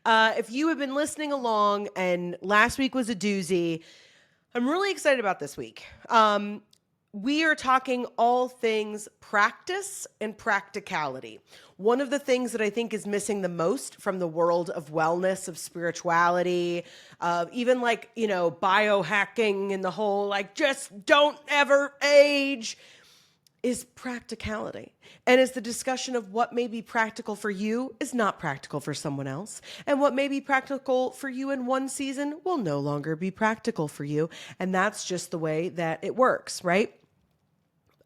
If you have been listening along and last week was a doozy, I'm really excited about this week. We are talking all things practice and practicality. One of the things that I think is missing the most from the world of wellness, of spirituality, of even biohacking and the whole just don't ever age is practicality. And it's the discussion of what may be practical for you is not practical for someone else. And what may be practical for you in one season will no longer be practical for you. And that's just the way that it works, right?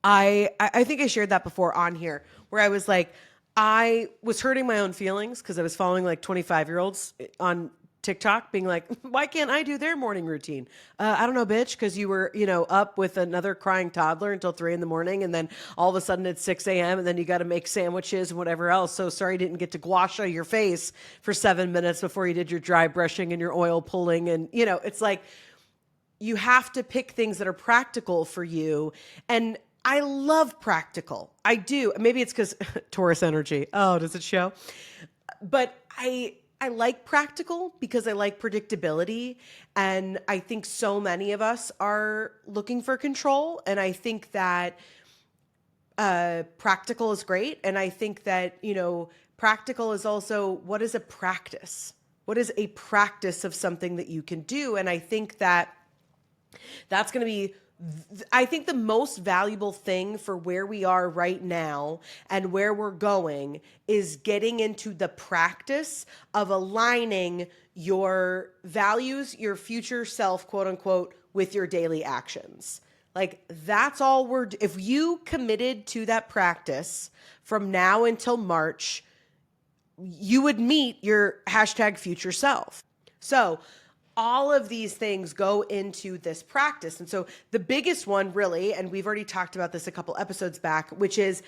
I think I shared that before on here where I was like, I was hurting my own feelings because I was following 25-year-olds on TikTok being like, why can't I do their morning routine? I don't know, bitch, because you were, up with another crying toddler until 3 a.m. and then all of a sudden it's 6 a.m. and then you got to make sandwiches and whatever else. So sorry you didn't get to gua sha your face for 7 minutes before you did your dry brushing and your oil pulling. And, it's like you have to pick things that are practical for you. And I love practical. I do. Maybe it's because Taurus energy. Oh, does it show? But I like practical because I like predictability. And I think so many of us are looking for control. And I think that practical is great. And I think that, practical is also, what is a practice? What is a practice of something that you can do? And I think that that's going to be the most valuable thing for where we are right now and where we're going is getting into the practice of aligning your values, your future self, quote unquote, with your daily actions. That's all if you committed to that practice from now until March, you would meet your #future self. So all of these things go into this practice. And so the biggest one really, and we've already talked about this a couple episodes back, which is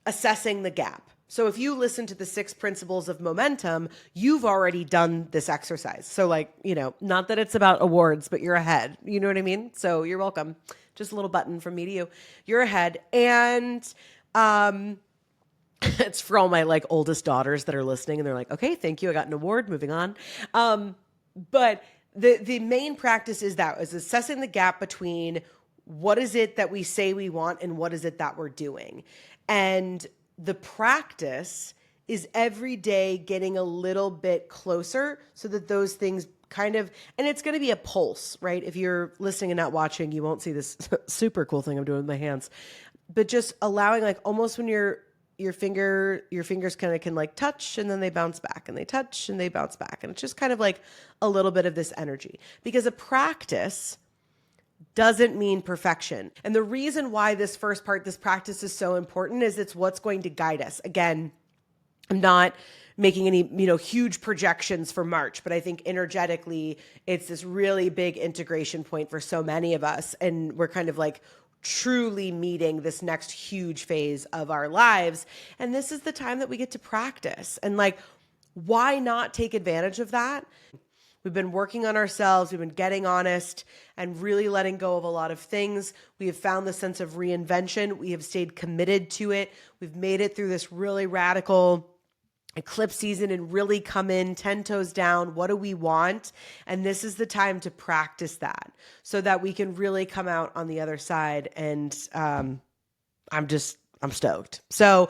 assessing the gap. So if you listen to the 6 principles of momentum, you've already done this exercise. So not that it's about awards, but you're ahead. You know what I mean? So you're welcome. Just a little button from me to you. You're ahead. And it's for all my oldest daughters that are listening and they're like, okay, thank you. I got an award. Moving on. But the main practice is assessing the gap between what is it that we say we want and what is it that we're doing. And the practice is every day getting a little bit closer so that those things and it's going to be a pulse, right? If you're listening and not watching, you won't see this super cool thing I'm doing with my hands, but just allowing almost when your fingers kind of can touch and then they bounce back and they touch and they bounce back. And it's just kind of a little bit of this energy because a practice doesn't mean perfection. And the reason why this first part, this practice is so important is it's what's going to guide us. Again, I'm not making any, huge projections for March, but I think energetically it's this really big integration point for so many of us. And we're kind of truly meeting this next huge phase of our lives. And this is the time that we get to practice. And why not take advantage of that? We've been working on ourselves. We've been getting honest and really letting go of a lot of things. We have found the sense of reinvention. We have stayed committed to it. We've made it through this really radical eclipse season and really come in 10 toes down. What do we want? And this is the time to practice that so that we can really come out on the other side. And I'm stoked. So